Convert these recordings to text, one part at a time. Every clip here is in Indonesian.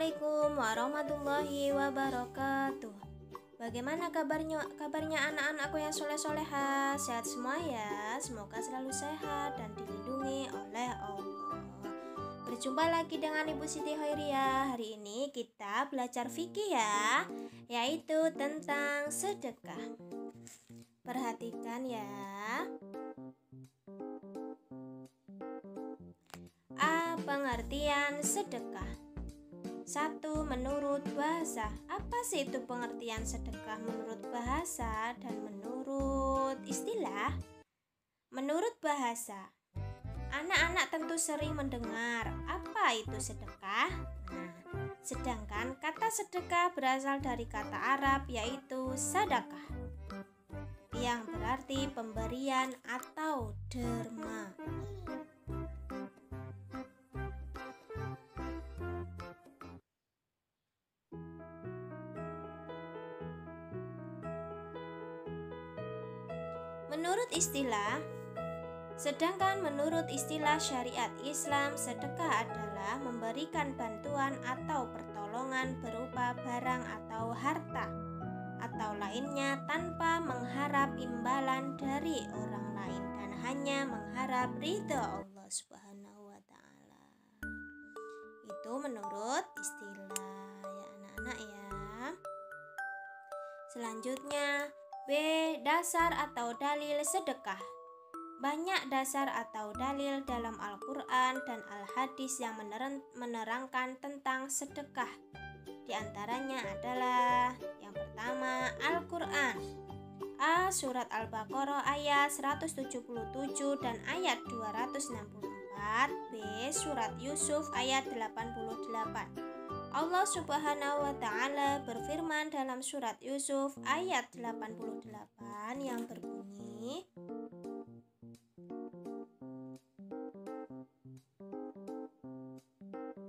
Assalamualaikum warahmatullahi wabarakatuh. Bagaimana kabarnya anak-anakku yang soleh-soleha? Sehat semua ya. Semoga selalu sehat dan dilindungi oleh Allah. Berjumpa lagi dengan Ibu Siti Hoiriah. Hari ini kita belajar fikih ya, yaitu tentang sedekah. Perhatikan ya. A. Pengertian sedekah. 1. Menurut bahasa. Apa sih itu pengertian sedekah menurut bahasa dan menurut istilah? Menurut bahasa, anak-anak tentu sering mendengar apa itu sedekah. Sedangkan kata sedekah berasal dari kata Arab yaitu sadakah, yang berarti pemberian atau derma. Menurut istilah, sedangkan menurut istilah syariat Islam, sedekah adalah memberikan bantuan atau pertolongan berupa barang atau harta atau lainnya tanpa mengharap imbalan dari orang lain dan hanya mengharap ridha Allah Subhanahu wa Ta'ala. Itu menurut istilah ya anak-anak ya. Selanjutnya, B. Dasar atau dalil sedekah. Banyak dasar atau dalil dalam Al-Quran dan Al-Hadis yang menerangkan tentang sedekah. Di antaranya adalah yang pertama, Al-Quran. A. Surat Al-Baqarah ayat 177 dan ayat 264. B. Surat Yusuf ayat 88. Allah Subhanahu wa Ta'ala berfirman dalam surat Yusuf ayat 88 yang berbunyi,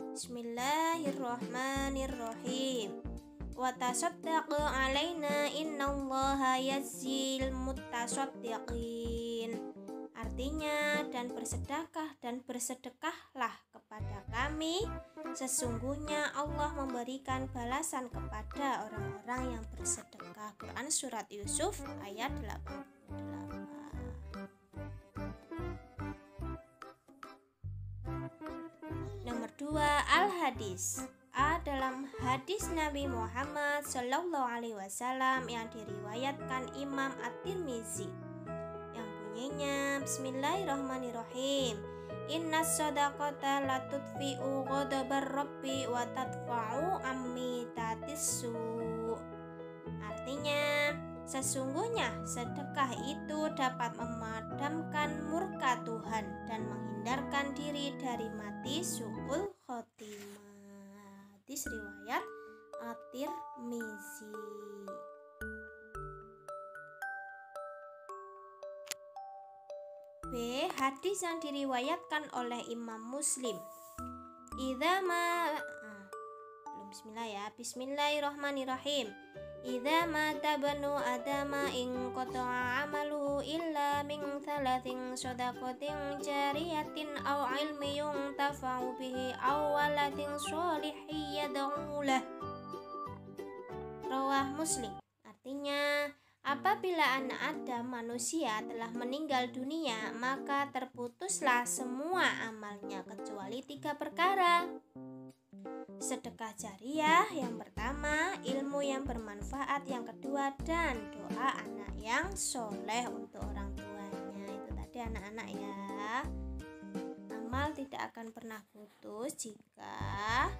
Bismillahirrahmanirrahim. Wa tasaddaqu alaina innallaha yajzil muttasaddiqin. Artinya, dan bersedekahlah kepada kami. Sesungguhnya Allah memberikan balasan kepada orang-orang yang bersedekah. Quran surat Yusuf ayat 88. Nomor 2, Al-Hadis. A. Dalam hadis Nabi Muhammad SAW yang diriwayatkan Imam At-Tirmizi, yang bunyinya Bismillahirrahmanirrahim. Inna sadaqata la tudfi'u ghadabar rabbi wa tadfa'u ammitatissu. Artinya, sesungguhnya sedekah itu dapat memadamkan murka Tuhan dan menghindarkan diri dari mati su'ul khotimah. Hadis riwayat At-Tirmizi. B. Hadis yang diriwayatkan oleh Imam Muslim. Bismillahirrahmanirrahim. Idza mata banu adama in qata'a amaluhu illa min thalathin shadaqatin jariyatin aw ilmin yuntafa'u bihi aw waladin sholihin yad'u lahu. Rawah Muslim. Artinya, apabila anak Adam manusia telah meninggal dunia, maka terputuslah semua amalnya kecuali 3 perkara. Sedekah jariah yang pertama, ilmu yang bermanfaat yang kedua, dan doa anak yang soleh untuk orang tuanya. Itu tadi anak-anak ya. Amal tidak akan pernah putus jika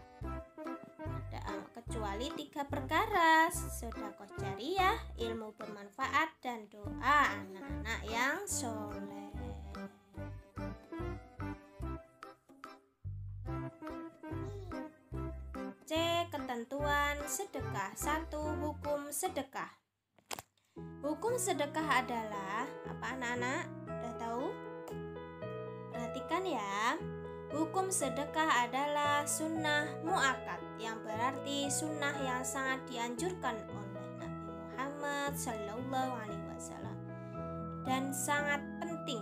ada kecuali 3 perkara: sedekah jariah, ilmu bermanfaat, dan doa anak-anak yang soleh. C. Ketentuan sedekah. 1. Hukum sedekah. Hukum sedekah adalah apa anak-anak? Udah tahu? Perhatikan ya. Hukum sedekah adalah sunnah mu'akkad, yang berarti sunnah yang sangat dianjurkan oleh Nabi Muhammad SAW dan sangat penting.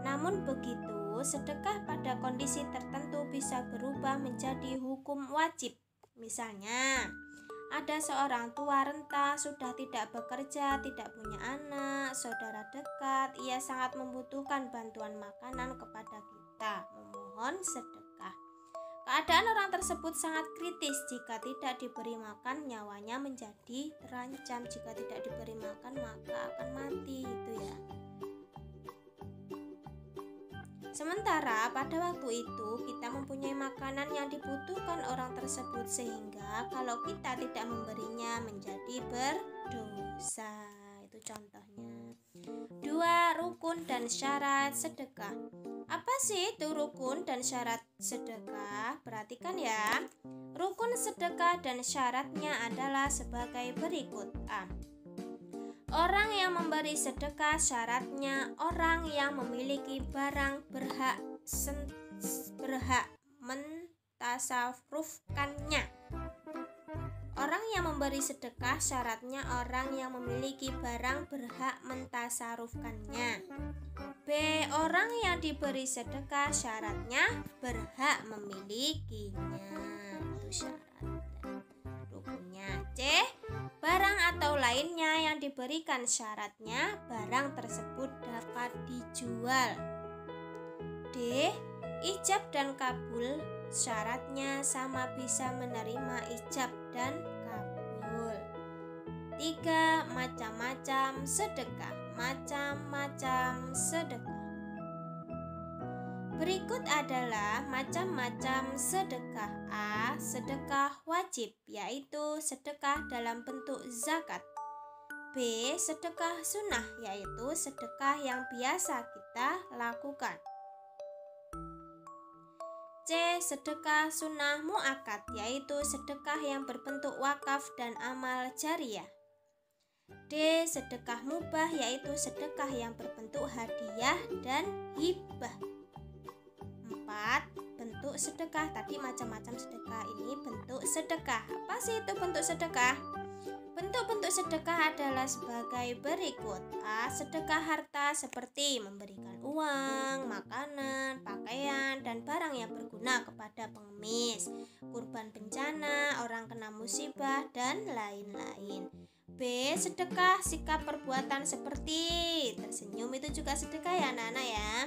Namun begitu, sedekah pada kondisi tertentu bisa berubah menjadi hukum wajib Misalnya, ada seorang tua renta sudah tidak bekerja, tidak punya anak, saudara dekat, ia sangat membutuhkan bantuan makanan kepada kita, memohon sedekah. Keadaan orang tersebut sangat kritis, jika tidak diberi makan nyawanya menjadi terancam, jika tidak diberi makan maka akan mati, itu ya. Sementara pada waktu itu kita mempunyai makanan yang dibutuhkan orang tersebut, sehingga kalau kita tidak memberinya menjadi berdosa. Itu contohnya. 2. Rukun dan syarat sedekah. Apa sih itu rukun dan syarat sedekah? Perhatikan ya. Rukun sedekah dan syaratnya adalah sebagai berikut. A. Orang yang memberi sedekah syaratnya orang yang memiliki barang berhak mentasarufkannya. Orang yang memberi sedekah syaratnya orang yang memiliki barang berhak mentasarufkannya. B. Orang yang diberi sedekah syaratnya berhak memilikinya. Itu syarat rukunnya. C. Barang atau lainnya yang diberikan syaratnya barang tersebut dapat dijual. D. Ijab dan kabul syaratnya sama, bisa menerima ijab dan kabul. 3. Macam-macam sedekah. Macam-macam sedekah. Berikut adalah macam-macam sedekah. A. Sedekah wajib, yaitu sedekah dalam bentuk zakat. B. Sedekah sunnah, yaitu sedekah yang biasa kita lakukan. C. Sedekah sunnah mu'akkad, yaitu sedekah yang berbentuk wakaf dan amal jariyah. D. Sedekah mubah, yaitu sedekah yang berbentuk hadiah dan hibah. 4. Bentuk sedekah. Tadi macam-macam sedekah, ini bentuk sedekah. Apa sih itu bentuk sedekah? Bentuk-bentuk sedekah adalah sebagai berikut. A. Sedekah harta seperti memberikan uang, makanan, pakaian, dan barang yang berguna kepada pengemis, kurban bencana, orang kena musibah, dan lain-lain. B. Sedekah sikap perbuatan seperti tersenyum, itu juga sedekah ya anak-anak ya.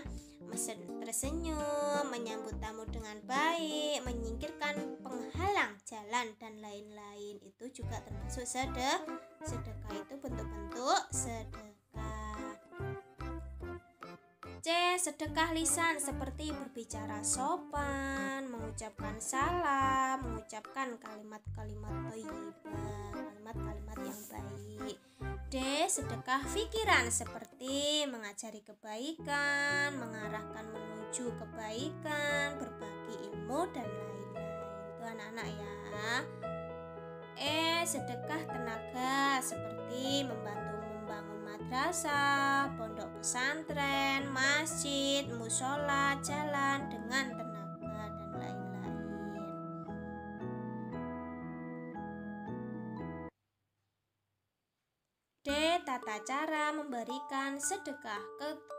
Tersenyum, menyambut tamu dengan baik, menyingkirkan penghalang jalan, dan lain-lain, itu juga termasuk sedekah. Itu bentuk-bentuk sedekah. C. Sedekah lisan seperti berbicara sopan, mengucapkan salam, mengucapkan kalimat-kalimat thayyibah, kalimat-kalimat yang baik. D. Sedekah pikiran seperti mengajari kebaikan, mengarahkan menuju kebaikan, berbagi ilmu, dan lain-lain. Itu anak-anak ya. E. Sedekah tenaga seperti membantu membangun madrasah, pondok pesantren, masjid, musola, jalan dengan tenaga, dan lain-lain. D. Tata cara memberikan sedekah.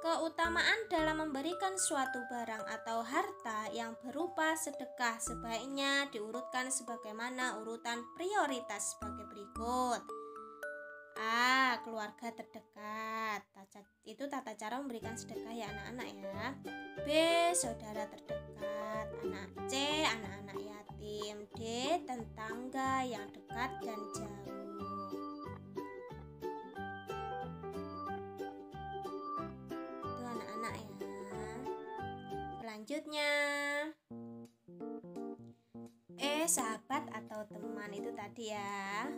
Keutamaan dalam memberikan suatu barang atau harta yang berupa sedekah sebaiknya diurutkan sebagaimana urutan prioritas sebagai berikut. A. Keluarga terdekat. Itu tata cara memberikan sedekah ya anak-anak ya. B. Saudara terdekat. C. Anak-anak yatim. D. Tetangga yang dekat dan jauh. Itu anak-anak ya. Selanjutnya, E. Sahabat atau teman, itu tadi ya.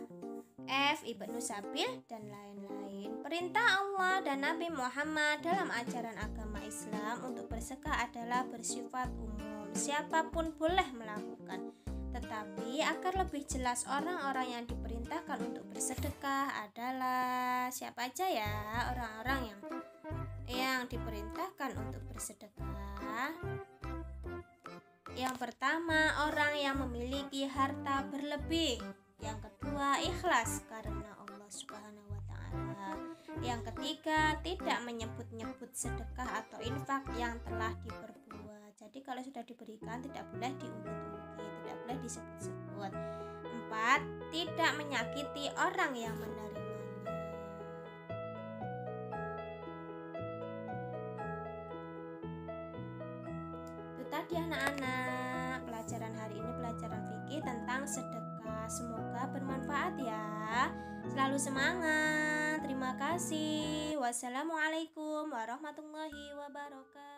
F. Ibnu Sabil, dan lain-lain. Perintah Allah dan Nabi Muhammad dalam ajaran agama Islam untuk bersedekah adalah bersifat umum. Siapapun boleh melakukan. Tetapi agar lebih jelas, orang-orang yang diperintahkan untuk bersedekah adalah siapa aja ya? Orang-orang yang diperintahkan untuk bersedekah. Yang pertama, orang yang memiliki harta berlebih. Yang kedua, ikhlas karena Allah Subhanahu wa Ta'ala. Yang ketiga, tidak menyebut-nyebut sedekah atau infak yang telah diperbuat. Jadi kalau sudah diberikan tidak boleh diungkit-ungkit, tidak boleh disebut-sebut. 4. Tidak menyakiti orang yang menerimanya. Itu tadi anak-anak, pelajaran hari ini pelajaran fikih tentang sedekah. Semoga bermanfaat ya. Selalu semangat. Terima kasih. Wassalamualaikum warahmatullahi wabarakatuh.